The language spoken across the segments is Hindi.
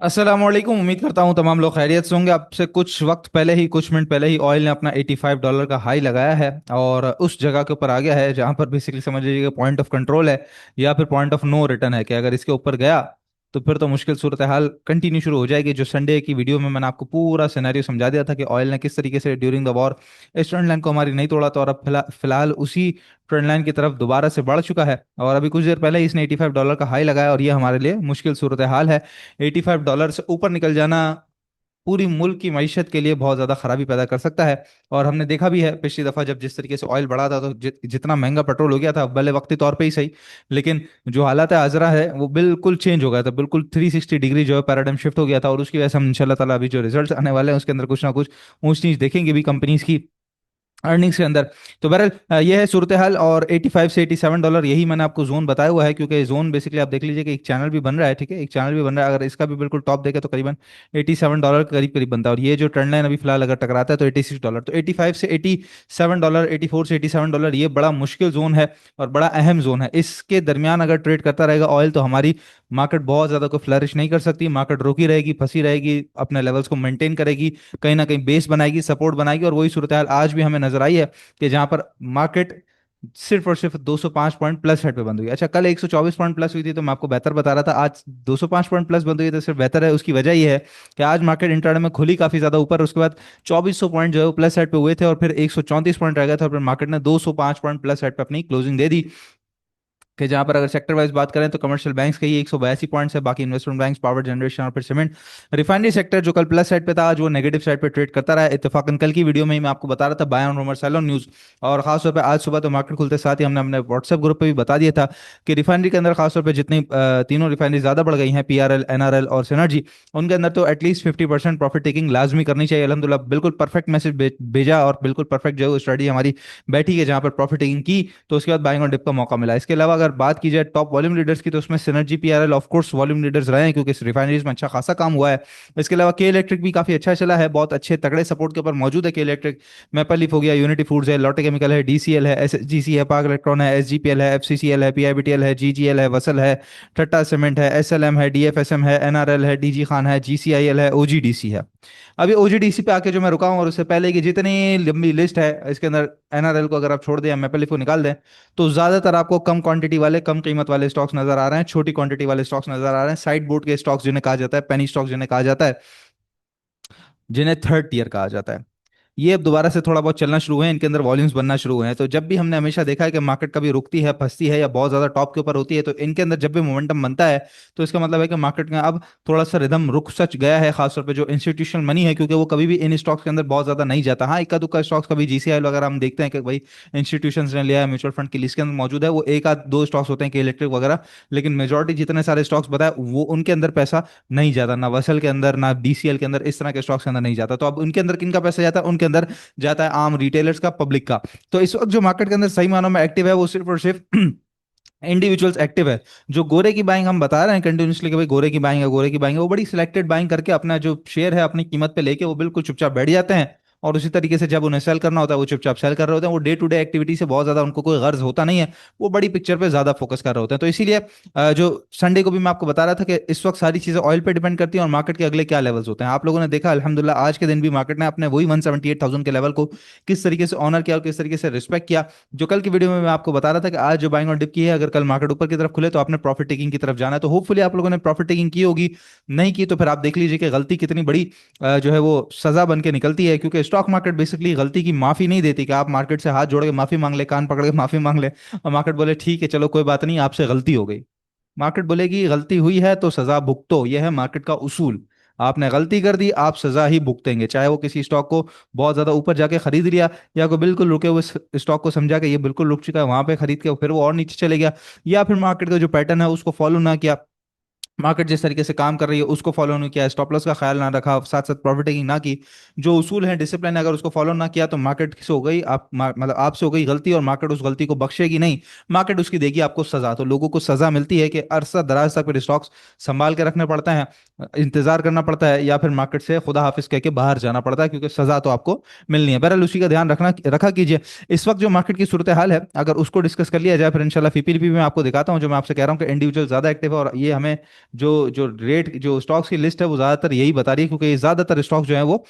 अस्सलामुअलैकुम। उम्मीद करता हूँ तमाम लोग खैरियत से होंगे। आपसे कुछ वक्त पहले ही, कुछ मिनट पहले ही ऑयल ने अपना $85 का हाई लगाया है और उस जगह के ऊपर आ गया है जहां पर बेसिकली समझ लीजिए पॉइंट ऑफ कंट्रोल है या फिर पॉइंट ऑफ नो रिटर्न है कि अगर इसके ऊपर गया तो फिर तो मुश्किल सूरत हाल कंटिन्यू शुरू हो जाएगी। जो संडे की वीडियो में मैंने आपको पूरा सिनेरियो समझा दिया था कि ऑयल ने किस तरीके से ड्यूरिंग द वॉर इस ट्रेंड लाइन को हमारी नहीं तोड़ा था और अब फिलहाल उसी ट्रेंड लाइन की तरफ दोबारा से बढ़ चुका है। और अभी कुछ देर पहले ही इसने $85 का हाई लगाया और ये हमारे लिए मुश्किल सूरत हाल है। $85 से ऊपर निकल जाना पूरी मुल्क की मईशत के लिए बहुत ज़्यादा खराबी पैदा कर सकता है। और हमने देखा भी है पिछली दफ़ा जब जिस तरीके से ऑयल बढ़ा था तो जितना महंगा पेट्रोल हो गया था, भले वक्ती तौर पे ही सही, लेकिन जो हालात हाजरा है वो बिल्कुल चेंज हो गया था। बिल्कुल 360 डिग्री जो है पैराडाइम शिफ्ट हो गया था और उसकी वजह से हम इंशाल्लाह ताला अभी जो रिजल्ट्स आने वाले हैं उसके अंदर कुछ ना कुछ ऊंच नीच देखेंगे भी कंपनीज की अर्निंग्स के अंदर। तो बहरहाल ये है सूरत हाल। और 85 से $87 यही मैंने आपको जोन बताया हुआ है, क्योंकि जोन बेसिकली आप देख लीजिए कि एक चैनल भी बन रहा है, ठीक है, एक चैनल भी बन रहा है। अगर इसका भी बिल्कुल टॉप देखे तो करीबन $87 के करीब करीब बनता है। और ये जो ट्रेंड लाइन अभी फिलहाल अगर टकराता है तो $86, तो $85 से $87, $84 से $87 ये बड़ा मुश्किल जोन है और बड़ा अहम जोन है। इसके दरमियान अगर ट्रेड करता रहेगा ऑयल तो हमारी मार्केट बहुत ज्यादा कोई फ्लरिश नहीं कर सकती। मार्केट रुकी रहेगी, फंसी रहेगी, अपने लेवल्स को मेंटेन करेगी, कहीं ना कहीं बेस बनाएगी, सपोर्ट बनाएगी। और वही सूरत हाल आज भी हमें नजर आई है कि जहां पर मार्केट सिर्फ और सिर्फ 205 पॉइंट प्लस हेड पे बंद हुई। अच्छा, कल 124 पॉइंट प्लस हुई थी तो मैं आपको बेहतर बता रहा था। आज 205 पॉइंट प्लस बंद हुई तो सिर्फ बेहतर है। उसकी वजह यह है कि आज मार्केट इंट्राडे में खुली काफी ज्यादा ऊपर, उसके बाद 2400 पॉइंट जो है वो प्लस हेड पे हुए थे और फिर 134 पॉइंट रह गया था और फिर मार्केट ने 205 पॉइंट प्लस हेड पे अपनी क्लोजिंग दे दी। कि जहां पर अगर सेक्टर वाइज बात करें तो कमर्शियल बैंक्स के ही 182 पॉइंट्स है, बाकी इन्वेस्टमेंट बैंक्स, पावर जनरेशन और फिर सीमेंट। रिफाइनरी सेक्टर जो कल प्लस साइड पे था आज वो नेगेटिव साइड पे ट्रेड करता रहा। इत्तेफाकन कल की वीडियो में ही मैं आपको बता रहा था buy on rumour sell on news. और खासतौर पर आज सुबह तो मार्केट खुलते साथ ही हमने अपने व्हाट्सएप ग्रुप पे भी बता दिया था कि रिफाइनरी के अंदर खासतौर पर जितनी तीनों रिफाइनरी ज्यादा बढ़ गई हैं, पीआरएल, एनआरएल और सिनर्जी, उनके अंदर तो एटलीस्ट 50% प्रॉफिट टेकिंग लाजमी करनी चाहिए। अलहमदुल्ला बिल्कुल परफेक्ट मैसेज भेजा और बिल्कुल परफेक्ट जो है स्टडी हमारी बैठी है जहां पर प्रॉफिट टेकिंग की, तो उसके बाद बाइंग और डिप का मौका मिला। इसके अलावा अगर बात की जाए टॉप वॉल्यूम लीडर्स की तो उसमें synergy, PRL of course volume leaders रहे हैं क्योंकि इस रिफाइनरीज में अच्छा खासा काम हुआ है। इसके अलावा के इलेक्ट्रिक भी काफी अच्छा चला है, बहुत अच्छे तगड़े सपोर्ट के ऊपर मौजूद है के इलेक्ट्रिक। मैपल लीफ हो गया, यूनिटी फूड्स है, लॉटे केमिकल है, डीसीएल है, एसजीसी है, पाक इलेक्ट्रॉन है, एसजीपीएल है, एफसीसीएल है, पीआईबीटीएल है, जीजीएल है, वसल है, टट्टा सीमेंट है, एसएलएम है, डीएफएसएम है, एनआरएल है, डीजी खान है, जीसीआईएल है, ओजीडीसी है। अभी ओजीडीसी पे आके जो मैं रुका हूँ और उससे पहले की जितनी लंबी लिस्ट है इसके अंदर एनआरएल को अगर आप छोड़ दें या मैपल लीफ को निकाल दें तो ज्यादातर आपको कम क्वांटिटी वाले, कम कीमत वाले स्टॉक्स नजर आ रहे हैं, छोटी क्वांटिटी वाले स्टॉक्स नजर आ रहे हैं, साइड बोर्ड के स्टॉक्स जिन्हें कहा जाता है, पेनी स्टॉक्स जिन्हें कहा जाता है, जिन्हें थर्ड टीयर कहा जाता है, ये अब दोबारा से थोड़ा बहुत चलना शुरू हुए हैं, इनके अंदर वॉल्यूम्स बनना शुरू हुए हैं। तो जब भी हमने हमेशा देखा है कि मार्केट कभी रुकती है, फंसती है या बहुत ज्यादा टॉप के ऊपर होती है तो इनके अंदर जब भी मोमेंटम बनता है तो इसका मतलब है कि मार्केट में अब थोड़ा सा रिदम रुक सच गया है, खासतौर पे जो इंस्टीट्यूशनल मनी है, क्योंकि वो कभी भी इन स्टॉक्स के अंदर बहुत ज्यादा नहीं जाता। हाँ, इक्का दुक्का स्टॉक्स कभी जीसीआई वगैरह हम देखते हैं कि भाई इंस्टीट्यूशन ने लिया है, म्यूचुअल फंड की लिस्ट के अंदर मौजूद है, वो एक आध दो स्टॉक्स होते हैं कि इलेक्ट्रिक वगैरह, लेकिन मेजोरिटी जितने सारे स्टॉक्स बताए वो उनके अंदर पैसा नहीं जाता, ना वसल के अंदर ना डीसीएल के अंदर, इस तरह के स्टॉक्स के अंदर नहीं जाता। तो अब उनके अंदर किन का पैसा जाता है? उनके अंदर जाता है आम रिटेलर्स का, पब्लिक का। तो इस वक्त जो मार्केट के अंदर सही मानों में एक्टिव है वो सिर्फ और सिर्फ इंडिविजुअल्स एक्टिव है। जो गोरे की बाइंग हम बता रहे हैं कंटिन्यूसली कि भाई गोरे की बाइंग है, गोरे की बाइंग है, वो बड़ी सिलेक्टेड बाइंग करके अपना जो शेयर है अपनी कीमत पे लेके वो बिल्कुल चुपचाप बैठ जाते हैं। और उसी तरीके से जब उन्हें सेल करना होता है वो चुपचाप सेल कर रहे होते हैं। वो डे टू डे एक्टिविटी से बहुत ज्यादा उनको कोई गर्ज होता नहीं है, वो बड़ी पिक्चर पे ज्यादा फोकस कर रहे होते हैं। तो इसीलिए जो संडे को भी मैं आपको बता रहा था कि इस वक्त सारी चीजें ऑयल पे डिपेंड करती हैं और मार्केट के अगले क्या लेवल्स होते हैं। आप लोगों ने देखा अल्हम्दुलिल्लाह आज के दिन भी मार्केट ने अपने वही 178,000 के लेवल को किस तरीके से ऑनर किया और किस तरीके से रिस्पेक्ट किया। जो कल की वीडियो में मैं आपको बता रहा था कि आज जो बाइंग और डिप की है, अगर कल मार्केट ऊपर की तरफ खुले तो आपने प्रॉफिट टेकिंग की तरफ जाना है। तो होपफुली आप लोगों ने प्रॉफिट टेकिंग की होगी, नहीं की तो फिर आप देख लीजिए कि गलती कितनी बड़ी जो है वो सजा बन के निकलती है। क्योंकि स्टॉक मार्केट बेसिकली गलती की माफी नहीं देती कि आप मार्केट से हाथ जोड़ के माफी मांग ले, कान पकड़ के माफी मांग ले और मार्केट बोले ठीक है चलो कोई बात नहीं आपसे गलती हो गई। मार्केट बोलेगी गलती हुई है तो सजा भुगतो, यह है मार्केट का उसूल। आपने गलती कर दी आप सजा ही भुगतेंगे, चाहे वो किसी स्टॉक को बहुत ज्यादा ऊपर जाके खरीद लिया या कोई बिल्कुल रुके हुए स्टॉक को समझा कि ये बिल्कुल रुक चुका है वहां पे खरीद के फिर वो और नीचे चले गया, या फिर मार्केट का जो पैटर्न है उसको फॉलो ना किया, मार्केट जिस तरीके से काम कर रही है उसको फॉलो नहीं किया, स्टॉप लॉस का ख्याल ना रखा, साथ साथ प्रॉफिट टेकिंग ना की, जो उसूल है डिसिप्लिन अगर उसको फॉलो ना किया तो मार्केट से हो गई मतलब आपसे हो गई गलती और मार्केट उस गलती को बख्शेगी नहीं, मार्केट उसकी देगी आपको सजा। तो लोगों को सजा मिलती है कि अरसा दराज तक फिर स्टॉक्स संभाल के रखने पड़ते हैं, इंतजार करना पड़ता है, या फिर मार्केट से खुदा हाफिज कह के बाहर जाना पड़ता है, क्योंकि सजा तो आपको मिलनी है। बहरहाल उसी का ध्यान रखा कीजिए। इस वक्त जो मार्केट की सूरत हाल है अगर उसको डिस्कस कर लिया जाए फिर इंशाल्लाह पीपीपी में आपको दिखाता हूँ जो मैं आपसे कह रहा हूँ कि इंडिविजुअल ज्यादा एक्टिव है और ये हमें जो जो रेट जो स्टॉक्स की लिस्ट है वो ज़्यादातर यही बता रही है, क्योंकि ये ज़्यादातर स्टॉक जो है वो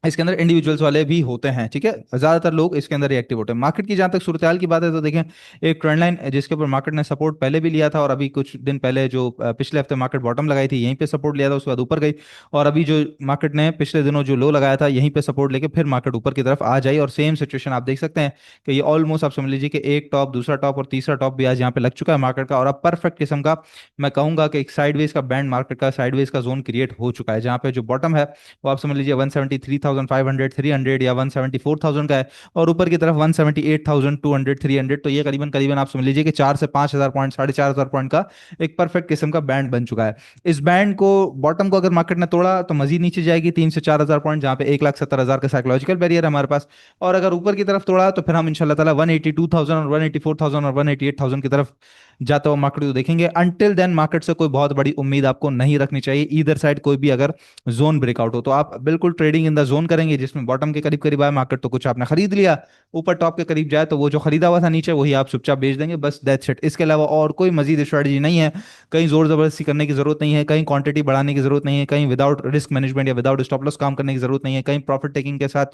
इसके अंदर इंडिविजुअल्स वाले भी होते हैं, ठीक है। ज्यादातर लोग इसके अंदर एक्टिव होते हैं। मार्केट की जहां तक सूरत हाल की बात है तो देखें, एक ट्रेंड लाइन जिसके ऊपर मार्केट ने सपोर्ट पहले भी लिया था, और अभी कुछ दिन पहले जो पिछले हफ्ते मार्केट बॉटम लगाई थी यहीं पे सपोर्ट लिया था, उसके बाद ऊपर गई। और अभी जो मार्केट ने पिछले दिनों जो लो लगाया था यहीं पे सपोर्ट लेके फिर मार्केट ऊपर की तरफ आ जाए, और सेम सिचुएशन आप देख सकते हैं कि ये ऑलमोस्ट आप समझ लीजिए कि एक टॉप, दूसरा टॉप और तीसरा टॉप भी आज यहाँ पे लग चुका है मार्केट का। और अब परफेक्ट किस्म का मैं कहूंगा कि एक साइडवेज का बैंड, मार्केट का साइडवेज का जोन क्रिएट हो चुका है, जहाँ पे जो बॉटम है वो आप समझ लीजिए 173,500 300 या 174,000 का है, और ऊपर की तरफ 178,200 300। तो ये करीबन करीबन आप समझ लीजिए कि 4 से 5 हज़ार पॉइंट, 4,500 पॉइंट का एक परफेक्ट किस्म का बैंड बन चुका है। इस बैंड को, बॉटम को अगर मार्केट ने तोड़ा तो मजीद नीचे जाएगी 3 से 4 हज़ार पॉइंट, जहां पे 1,70,000 का साइकोलॉजिकल बैरियर है हमारे पास। और अगर ऊपर की तरफ तोड़ा तो फिर हम इंशाल्लाह ताला 182,000 और 184,000 और 188,000 की तरफ जाता हुआ मार्केट को देखेंगे। अनटिल देन मार्केट से कोई बहुत बड़ी उम्मीद आपको नहीं रखनी चाहिए, ईदर साइड कोई भी अगर जोन ब्रेकआउट हो तो आप बिल्कुल ट्रेडिंग इन द जोन करेंगे, जिसमें बॉटम के करीब करीब आए मार्केट तो कुछ आपने खरीद लिया, ऊपर टॉप के करीब जाए तो वो जो खरीदा हुआ था नीचे वही आप चुपचाप बेच देंगे, बस दैट्स इट। इसके अलावा और कोई मजीद स्ट्रेटजी नहीं है। कहीं जोर जबरदस्ती करने की जरूरत नहीं है, कहीं क्वांटिटी बढ़ाने की जरूरत नहीं है, कहीं विदाउट रिस्क मैनेजमेंट या विदाउट स्टॉप लॉस काम करने की जरूरत नहीं है, कहीं प्रॉफिट टेकिंग के साथ,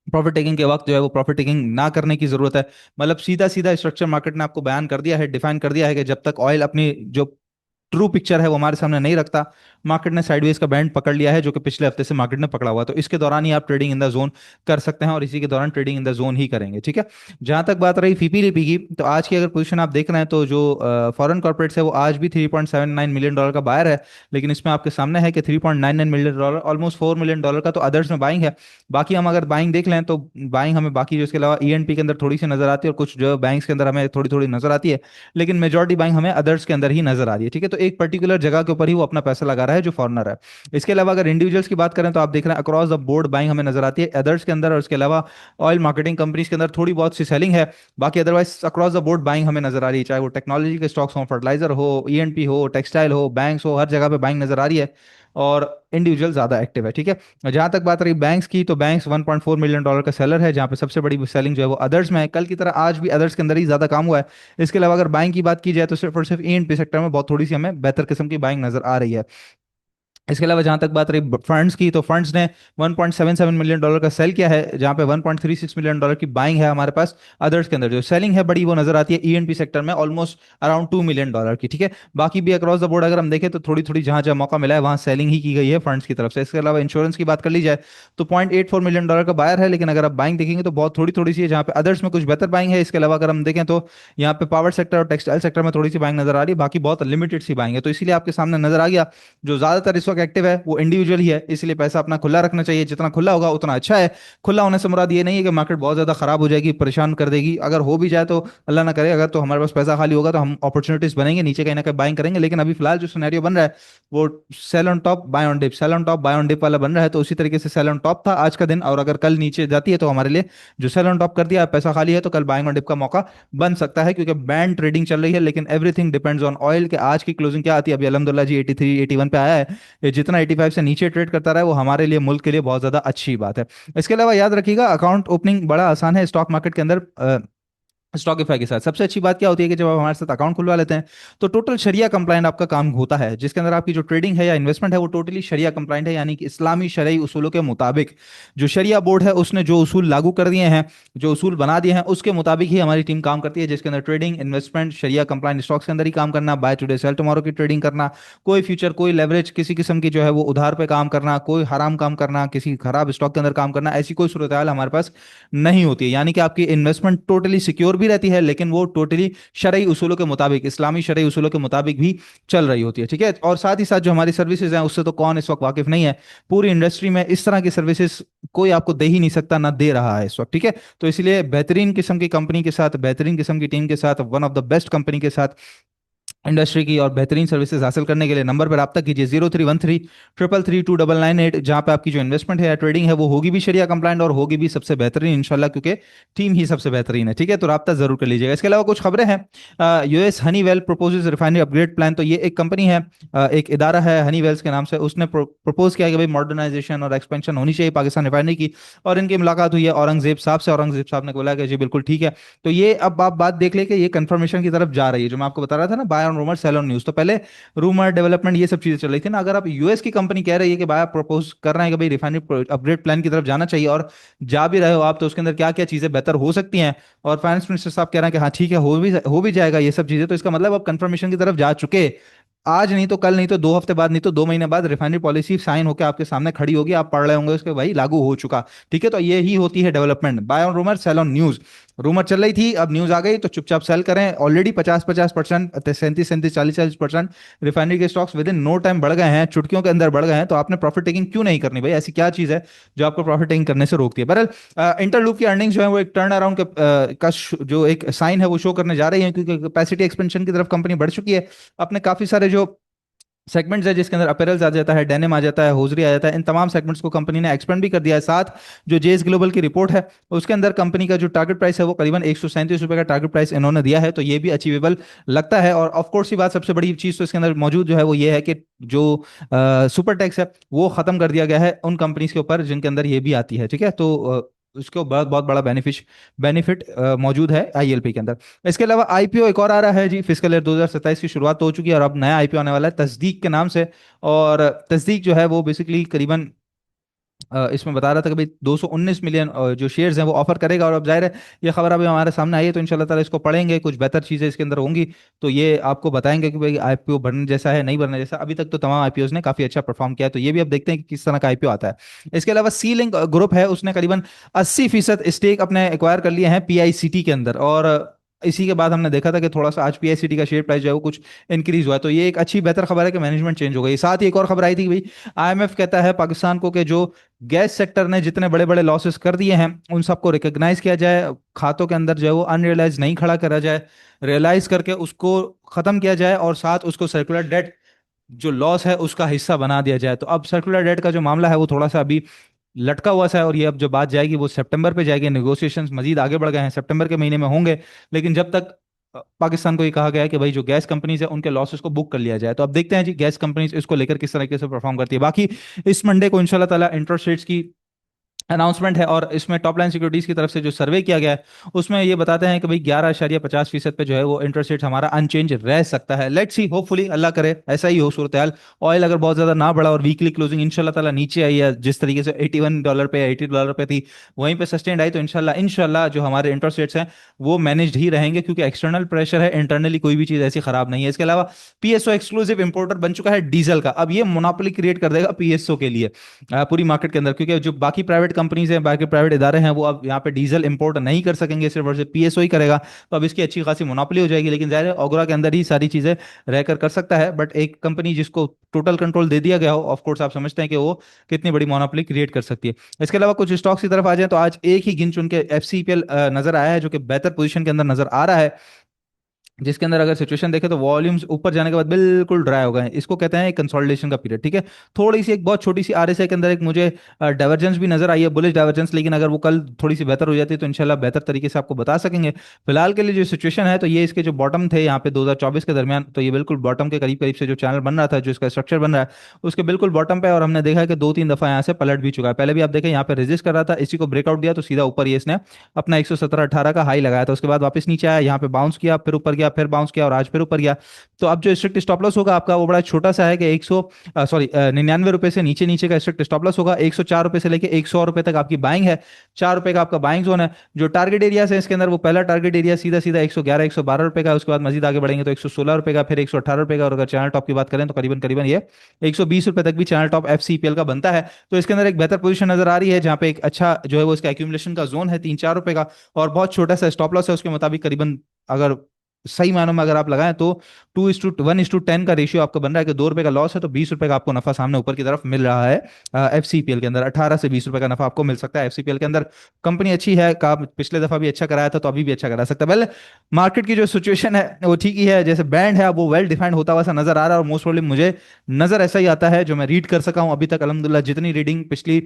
प्रॉफिट टेकिंग के वक्त जो है वो प्रॉफिट टेकिंग ना करने की जरूरत है। मतलब सीधा सीधा स्ट्रक्चर मार्केट ने आपको बयान कर दिया है, डिफाइन कर दिया है कि जब तक ऑयल अपनी जो ट्रू पिक्चर है वो हमारे सामने नहीं रखता, मार्केट ने साइडवेज का बैंड पकड़ लिया है, जो कि पिछले हफ्ते से मार्केट ने पकड़ा हुआ है। तो इसके दौरान ही आप ट्रेडिंग इन द जोन कर सकते हैं, और इसी के दौरान ट्रेडिंग इन द जोन ही करेंगे, ठीक है। जहां तक बात रही फीपीलीपी की, तो आज की अगर पोजीशन आप देख रहे हैं तो जो फॉरेन कॉर्पोरेट्स है वो आज भी $3.79 मिलियन का बायर है, लेकिन इसमें आपके सामने है कि $3.99 मिलियन, ऑलमोस्ट $4 मिलियन का तो अदर्स में बाइंग है। बाकी हम अगर बाइंग देख लें तो बाइंग हमें बाकी जो इसके अलावा ईएनपी के अंदर थोड़ी सी नजर आती है, और कुछ जो बैंक्स के अंदर हमें थोड़ी थोड़ी नजर आती है, लेकिन मेजॉरिटी बाइंग हमें अदर्स के अंदर ही नजर आ रही है, ठीक है। तो एक पर्टिकुलर जगह के ऊपर ही वो अपना पैसा लगा रहा है जो फॉरनर है। इसके अलावा अगर इंडिविजुअल्स की बात करें तो आप देख रहे हैं अक्रॉस द बोर्ड बाइंग हमें नजर आती है अदर्स के अंदर, और इसके अलावा ऑयल मार्केटिंग कंपनीज के अंदर थोड़ी बहुत सी सेलिंग है। बाकी otherwise across the board buying हमें नजर आ रही है, चाहे वो टेक्नोलॉजी के स्टॉक्स हो, फर्टिलाइजर हो, ईएनपी हो, टेक्सटाइल हो, बैंक्स हो, हर जगह पे बाइंग नजर आ रही है, और इंडिविजुअल ज्यादा एक्टिव है, ठीक है। जहां तक बात रही बैंक्स की, तो बैंक्स $1.4 मिलियन का सेलर है, जहां पे सबसे बड़ी सेलिंग जो है वो अदर्स में है। कल की तरह आज भी अदर्स के अंदर ही ज्यादा काम हुआ है। इसके अलावा अगर बाइंग की बात की जाए तो सिर्फ और सिर्फ ईएनपी सेक्टर में बहुत थोड़ी सी हमें बेहतर किस्म की बाइंग नजर आ रही है। इसके अलावा जहां तक बात रही फंड्स की, तो फंड्स ने $1.77 मिलियन का सेल किया है, जहां पे $1.36 मिलियन की बाइंग है हमारे पास। अदर्स के अंदर जो सेलिंग है बड़ी वो नजर आती है ईएनपी सेक्टर में, ऑलमोस्ट अराउंड $2 मिलियन की, ठीक है। बाकी भी अक्रॉस द बोर्ड अगर हम देखें तो थोड़ी थोड़ी जहां जहां मौका मिला है वहां सेलिंग ही की गई है फंड्स की तरफ से। इसके अलावा इंश्योरेंस की बात कर ली जाए तो $0.84 मिलियन का बायर है, लेकिन अगर आप बाइंग देखेंगे तो बहुत थोड़ी थोड़ी सी है, जहां पे अदर्स में कुछ बेहतर बाइंग है। इसके अलावा अगर हम देखें तो यहाँ पे पावर सेक्टर और टेक्सटाइल सेक्टर में थोड़ी सी बाइंग नजर आ रही है, बाकी बहुत लिमिटेड सी बाइंग है। तो इसीलिए आपके सामने नजर आ गया जो ज्यादातर इस वक्त एक्टिव है वो इंडिविजुअल ही है, इसलिए पैसा अपना खुला रखना चाहिए, जितना खुला होगा उतना अच्छा है। खुला होने से मुराद ये नहीं है कि मार्केट बहुत ज्यादा खराब हो जाएगी, परेशान कर देगी, अगर हो भी जाए तो अल्लाह ना करे, अगर तो हमारे पास पैसा खाली होगा तो हम अपॉर्चुनिटीज बनेंगे, नीचे कहीं ना कहीं बाइंग करेंगे। लेकिन अभी फिलहाल जो सिनेरियो बन रहा है वो sell on top buy on dip, sell on top buy on dip वाला बन रहा है। तो उसी तरीके से सेल ऑन टॉप था आज का दिन, और अगर कल नीचे जाती है तो हमारे लिए जो सेल ऑन टॉप कर दिया पैसा खाली है, तो कल बाइंग ऑन डिप का मौका बन सकता है, क्योंकि बैंड ट्रेडिंग चल रही है। लेकिन एवरीथिंग डिपेंड्स ऑन ऑयल के आज की क्लोजिंग क्या आती है। अभी अलहमदुल्ला जी 83 81 पे आया है, ये जितना 85 से नीचे ट्रेड करता रहा है वो हमारे लिए, मुल्क के लिए बहुत ज्यादा अच्छी बात है। इसके अलावा याद रखिएगा अकाउंट ओपनिंग बड़ा आसान है स्टॉक मार्केट के अंदर। स्टॉकिफाई के साथ सबसे अच्छी बात क्या होती है कि जब आप हमारे साथ अकाउंट खुलवा लेते हैं तो टोटल शरिया कंप्लाइंट आपका काम होता है, जिसके अंदर आपकी जो ट्रेडिंग है या इन्वेस्टमेंट है वो टोटली शरिया कंप्लाइंट है, यानी कि इस्लामी शरई उसूलों के मुताबिक जो शरिया बोर्ड है उसने जो उसूल लागू कर दिए हैं, जो उसूल बना दिए हैं, उसके मुताबिक ही हमारी टीम काम करती है, जिसके अंदर ट्रेडिंग, इन्वेस्टमेंट, शरिया कंप्लाइंट स्टॉक्स के अंदर ही काम करना, बाय टुडे सेल टुमारो की ट्रेडिंग करना, कोई फ्यूचर, कोई लेवरेज किसी किस्म की जो है वो उधार पे काम करना, कोई हराम काम करना, किसी खराब स्टॉक के अंदर काम करना, ऐसी कोई सूरत हाल हमारे पास नहीं होती है। यानी कि आपकी इन्वेस्टमेंट टोटली सिक्योर भी रहती है, लेकिन वो टोटली शरई उसूलों के मुताबिक, इस्लामी शरई उसूलों के मुताबिक भी चल रही होती है, ठीक है। और साथ ही साथ जो हमारी सर्विसेज हैं उससे तो कौन इस वक्त वाकिफ नहीं है, पूरी इंडस्ट्री में इस तरह की सर्विसेज कोई आपको दे ही नहीं सकता, ना दे रहा है इस वक्त, ठीक है। तो इसलिए बेहतरीन किस्म की कंपनी के साथ, बेहतरीन किस्म की टीम के साथ, one of the best company के साथ इंडस्ट्री की और बेहतरीन सर्विसेज हासिल करने के लिए नंबर पर रब्ता कीजिए 0313 333 2998, जहां पे आपकी जो इन्वेस्टमेंट है या ट्रेडिंग है वो होगी भी शरिया कंप्लाइंट और होगी भी सबसे बेहतरीन इंशाल्लाह, क्योंकि टीम ही सबसे बेहतरीन है, ठीक है। तो रब्ता जरूर कर लीजिएगा। इसके अलावा कुछ खबरें हैं। US Honeywell proposes refinery upgrade plan. तो ये एक कंपनी है, एक इदारा है हनीवेल्स के नाम से, उसने प्रपोज किया कि भाई मॉडर्नाइजेशन और एक्सपेंशन होनी चाहिए पाकिस्तान रिफाइनरी की, और इनकी मुलाकात हुई है औरंगजेब साहब से। औरंगजेब साहब ने बोला कि जी बिल्कुल ठीक है। तो ये अब आप बात देख ले कि ये कंफर्मेशन की तरफ जा रही है, जो मैं आपको बता रहा था ना buy on rumour sell on news. तो पहले रूमर डेवलपमेंट ये सब चीजें चल रही थी ना। अगर आप यूएस की कंपनी कह रही है कि भाई आप प्रपोज कर रहे हैं कि भाई रिफाइनरी अपग्रेड प्लान की तरफ जाना चाहिए, और जा भी रहे हो आप, तो उसके अंदर क्या क्या चीजें बेहतर हो सकती हैं, और फाइनेंस मिनिस्टर साहब कह रहे हैं कि हाँ ठीक है, हो भी जाएगा ये सब चीजें, तो इसका मतलब आप कंफर्मेशन की तरफ जा चुके। आज नहीं तो कल, नहीं तो 2 हफ्ते बाद, नहीं तो 2 महीने बाद रिफाइनरी पॉलिसी साइन होकर आपके सामने खड़ी होगी, आप पढ़ रहे होंगे उसके भाई लागू हो चुका। ठीक है, तो ये ही होती है development. Buy on rumour sell on news. Rumour चल रही थी, अब न्यूज आ गई तो चुपचाप सेल करें। ऑलरेडी 50-50%, 37-37, 40-40% रिफाइनरी के stocks within no time बढ़ गए हैं, चुटकियों के अंदर बढ़ गए हैं। तो आपने प्रॉफिट टेकिंग क्यों नहीं करनी भाई? ऐसी क्या चीज है जो आपको प्रॉफिट टेकिंग करने से रोकती है? बहरहाल इंटरलूप की अर्निंग्स जो है वो एक टर्न अराउंड जो एक साइन है वो शो करने जा रही है, क्योंकि कैपेसिटी एक्सपेंशन की तरफ कंपनी बढ़ चुकी है। अपने काफी सारे जो सेगमेंट्स है जिसके अंदर अपैरल्स आ जाता है, डेनिम आ जाता है, होजरी आ जाता है, इन तमाम सेगमेंट्स को कंपनी ने एक्सपेंड भी कर दिया है। साथ जो जेएस ग्लोबल की रिपोर्ट है उसके अंदर कंपनी का जो टारगेट प्राइस है वो करीबन ₹137 का टारगेट प्राइस इन्होंने दिया है, तो ये भी अचीवेबल लगता है। और ऑफ कोर्स ये बात, सबसे बड़ी चीज तो इसके अंदर मौजूद जो है वो ये है कि जो सुपर टैक्स है वो खत्म कर दिया गया है उन कंपनीज के ऊपर जिनके अंदर ये भी आती है। ठीक है, तो उसको बहुत बहुत बड़ा बेनिफिट मौजूद है आईएलपी के अंदर। इसके अलावा आईपीओ एक और आ रहा है जी। फिस्कल ईयर 2027 की शुरुआत तो हो चुकी है और अब नया आईपीओ आने वाला है तस्दीक के नाम से। और तस्दीक जो है वो बेसिकली करीबन इसमें बता रहा था कि भाई 219 मिलियन जो शेयर्स हैं वो ऑफर करेगा। और अब जाहिर है ये खबर अभी हमारे सामने आई है, तो इंशाल्लाह ताला इसको पढ़ेंगे, कुछ बेहतर चीज़ें इसके अंदर होंगी तो ये आपको बताएंगे कि भाई आईपीओ बनने जैसा है नहीं बनने जैसा। अभी तक तो तमाम आईपीओस ने काफी अच्छा परफॉर्म किया है, तो ये भी अब देखते हैं कि किस तरह का आईपीओ आता है। इसके अलावा सी लिंक ग्रुप है, उसने करीबन 80% स्टेक अपने एक्वायर कर लिए हैं पीआईसीटी के अंदर। और इसी के बाद हमने देखा था कि थोड़ा सा आज पीआईसीटी का शेयर प्राइस जो है वो कुछ इंक्रीज हुआ है, तो ये एक अच्छी बेहतर खबर है कि मैनेजमेंट चेंज हो गई। साथ ही एक और खबर आई थी कि भाई आईएमएफ कहता है पाकिस्तान को कि जो गैस सेक्टर ने जितने बड़े बड़े लॉसेस कर दिए हैं उन सबको रिकॉग्नाइज किया जाए, खातों के अंदर जो है वो अनरियलाइज नहीं खड़ा करा जाए, रियलाइज करके उसको खत्म किया जाए, और साथ उसको सर्कुलर डेट जो लॉस है उसका हिस्सा बना दिया जाए। तो अब सर्कुलर डेट का जो मामला है वो थोड़ा सा अभी लटका हुआ सा है, और ये अब जो बात जाएगी वो सितंबर पे जाएगी। नेगोशिएशंस मजीद आगे बढ़ गए हैं, सितंबर के महीने में होंगे। लेकिन जब तक पाकिस्तान को ये कहा गया है कि भाई जो गैस कंपनीज है उनके लॉसेस को बुक कर लिया जाए, तो अब देखते हैं जी गैस कंपनीज इसको लेकर किस तरीके से परफॉर्म करती है। बाकी इस मंडे को इंशाल्लाह ताला इंटरेस्ट रेट्स की अनाउंसमेंट है, और इसमें टॉप लाइन सिक्योरिटीज की तरफ से जो सर्वे किया गया है उसमें ये बताते हैं कि भाई 11.50% पे जो है वो इंटरेस्ट रेट हमारा अनचेंज रह सकता है। लेट्स सी, होपफुली अल्लाह करे ऐसा ही हो सूरत हाल। ऑयल अगर बहुत ज्यादा ना बढ़ा और वीकली क्लोजिंग इंशाल्लाह ताला नीचे आई है, जिस तरीके से $81 पे $80 पे थी वहीं पे सस्टेन्ड आई, तो इंशाल्लाह इंशाल्लाह जो हमारे इंटरेस्ट रेट्स हैं वो मैनेज्ड ही रहेंगे, क्योंकि एक्सटर्नल प्रेशर है, इंटरनली कोई भी चीज ऐसी खराब नहीं है। इसके अलावा पीएसओ एक्सक्लूसिव इंपोर्टर बन चुका है डीजल का। अब ये मोनोपोली क्रिएट कर देगा पीएसओ के लिए पूरी मार्केट के अंदर, क्योंकि जो बाकी प्राइवेट कंपनीज हैं, बाकी प्राइवेट इदारे हैं, वो अब यहाँ पे डीजल इंपोर्ट नहीं कर सकेंगे, सिर्फ और सिर्फ पीएसओ ही करेगा। तो अब इसकी अच्छी खासी मोनोपोली हो जाएगी। लेकिन जाहिर है ओगरा के अंदर ही सारी चीजें रहकर कर सकता है, बट एक कंपनी जिसको टोटल कंट्रोल दे दिया गया हो, ऑफ कोर्स आप समझते हैं कि वो कितनी बड़ी मोनोपोली क्रिएट कर सकती है। इसके अलावा कुछ स्टॉक्स की तरफ आ जाए तो आज एक ही गिन चुन के एफसीपीएल नजर आया है, जो कि बेहतर पोजीशन के अंदर नजर आ रहा है, जिसके अंदर अगर सिचुएशन देखें तो वॉल्यूम्स ऊपर जाने के बाद बिल्कुल ड्राई हो गए हैं। इसको कहते हैं कंसोलिडेशन का पीरियड। ठीक है, थोड़ी सी एक बहुत छोटी सी आरएसआई के अंदर एक मुझे डाइवर्जेंस भी नजर आई है, बुलिश डाइवर्जेंस, लेकिन अगर वो कल थोड़ी सी बेहतर हो जाती है तो इंशाल्लाह बेहतर तरीके से आपको बता सकेंगे। फिलहाल के लिए जो सिचुएशन है तो ये इसके जो बॉटम थे यहाँ पे 2024 के दरमियान, तो ये बिल्कुल बॉटम के करीब करीब से जो चैनल बन रहा था, जो इसका स्ट्रक्चर बन रहा है उसके बिल्कुल बॉटम पे, और हमने देखा है कि 2-3 दफा यहाँ से पलट भी चुका है। पहले भी आप देखें यहाँ पे रेजिस्ट कर रहा था, इसी को ब्रेकआउट दिया तो सीधा ऊपर ये इसने अपना 117-18 का हाई लगाया था, उसके बाद वापस नीचे आया, यहाँ पे बाउंस किया, फिर ऊपर गया, फिर बाउंस किया, और आज फिर ऊपर गया। तो अब जो स्ट्रिक्ट स्टॉप लॉस होगा आपका वो बड़ा छोटा सा है कि 99 रुपए से नीचे नीचे का स्ट्रिक्ट स्टॉप लॉस होगा। ₹104 से लेके ₹100 तक आपकी बाइंग है, ₹4 का आपका बाइंग जोन है। जो टारगेट एरिया है इसके अंदर, वो पहला टारगेट एरिया सीधा सीधा 111-112 रुपए का है, उसके बाद मजीद आगे बढ़ेंगे तो ₹116 का, फिर ₹118 का, और अगर चैनल टॉप की बात करें तो करीबन करीबन ये ₹120 तक भी चैनल टॉप एफसीपीएल का बनता है। तो इसके अंदर एक बेहतर पोजीशन नजर आ रही है, जहां पे एक अच्छा जो है वो इसका एक्यूमुलेशन का जोन है 3-4 रुपए का, और बहुत छोटा सा स्टॉप लॉस है उसके मुताबिक करीबन, अगर सही मायनों में अगर आप लगाएं तो 2:1:10 का रेशियो आपका बन रहा है कि ₹2 का लॉस है तो ₹20 का आपको नफा सामने ऊपर की तरफ मिल रहा है। एफसीपीएल के अंदर 18 से ₹20 का नफा आपको मिल सकता है। एफसीपीएल के अंदर कंपनी अच्छी है, का पिछले दफा भी अच्छा कराया था तो अभी भी अच्छा करा सकता है। वेल, मार्केट की जो सिचुएशन है वो ठीक ही है, जैसे बैंड है वो वेल डिफाइंड होता हुआ सा नजर आ रहा है, और मोस्ट प्रोबेबली मुझे नजर ऐसा ही आता है जो मैं रीड कर सका हूं अभी तक। अलहमदुलिल्लाह जितनी रीडिंग पिछली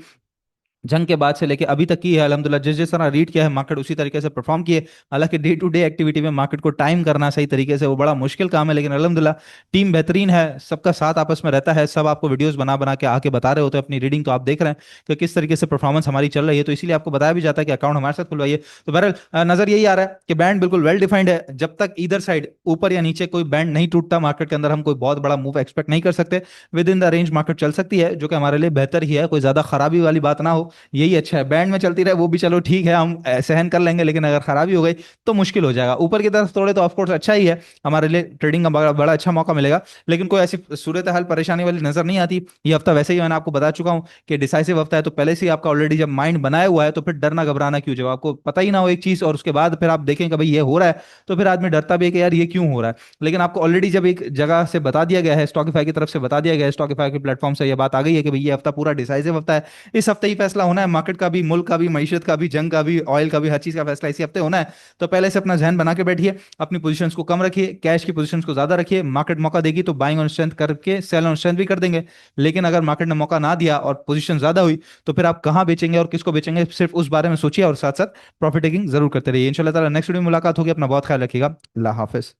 जंग के बाद से लेके अभी तक की है अल्हम्दुलिल्लाह, जिस जिस तरह रीड किया है मार्केट उसी तरीके से परफॉर्म किए। हालांकि डे टू डे एक्टिविटी में मार्केट को टाइम करना सही तरीके से वो बड़ा मुश्किल काम है, लेकिन अल्हम्दुलिल्लाह टीम बेहतरीन है, सबका साथ आपस में रहता है, सब आपको वीडियोस बना बना के आके बता रहे होते हैं अपनी रीडिंग, तो आप देख रहे हैं कि किस तरीके से परफॉर्मेंस हमारी चल रही है, तो इसीलिए आपको बताया भी जाता है कि अकाउंट हमारे साथ खुलवाइए। तो बहरहाल नजर यही आ रहा है कि बैंड बिल्कुल वेल डिफाइंड है, जब तक इधर साइड ऊपर या नीचे कोई बैंड नहीं टूटता मार्केट के अंदर हम कोई बहुत बड़ा मूव एक्सपेक्ट नहीं कर सकते। With in the range market चल सकती है, जो कि हमारे लिए बेहतर ही है, कोई ज्यादा खराबी वाली बात ना हो, यही अच्छा है। बैंड में चलती रहे वो भी चलो ठीक है, हम सहन कर लेंगे, लेकिन अगर खराबी हो गई तो मुश्किल हो जाएगा। ऊपर की तरफ थोड़े तो ऑफकोर्स अच्छा ही है, हमारे लिए ट्रेडिंग का बड़ा बड़ा अच्छा मौका मिलेगा, लेकिन कोई ऐसी सूरत हाल परेशानी वाली नजर नहीं आती। ये हफ्ता वैसे ही मैंने आपको बता चुका हूँ कि डिसाइसिव हफ्ता है, तो पहले से ही आपका ऑलरेडी जब माइंड बनाया हुआ है तो फिर डरना घबराना क्यों, जब आपको पता ही ना हो एक चीज और उसके बाद फिर आप देखें कि भाई ये हो रहा है, तो फिर आदमी डरता भी है कि यार ये क्यों हो रहा है। लेकिन आपको ऑलरेडी जब एक जगह से बता दिया गया है, स्टॉकिफाई की तरफ से बता दिया गया है, स्टॉकिफाई के प्लेटफॉर्म से ये बात आ गई है कि भाई ये हफ्ता पूरा डिसाइसिव हफ्ता है, इस हफ्ते ही फैसला होना है, मार्केट का भी, मुल्क का भी, मईशत का भी, जंग का भी, ऑयल का भी, हर चीज का फैसला इसी हफ्ते होना है। तो पहले से अपना जहन बना के बैठिए, अपनी पोजीशंस को कम रखिए, कैश की पोजीशंस को ज्यादा रखिए, मार्केट मौका देगी तो बाइंग ऑन स्ट्रेंथ करके सेल ऑन स्ट्रेंथ भी कर देंगे। लेकिन अगर मार्केट ने मौका ना दिया और पोजीशन ज्यादा हुई, तो फिर आप कहाँ बेचेंगे और किसको बेचेंगे, सिर्फ उस बारे में सोचिए और साथ साथ प्रॉफिट टेकिंग जरूर करते रहिए। इंशाल्लाह ताला नेक्स्ट वीडियो में मुलाकात होगी, अपना बहुत ख्याल रखिएगा, अल्लाह हाफिज।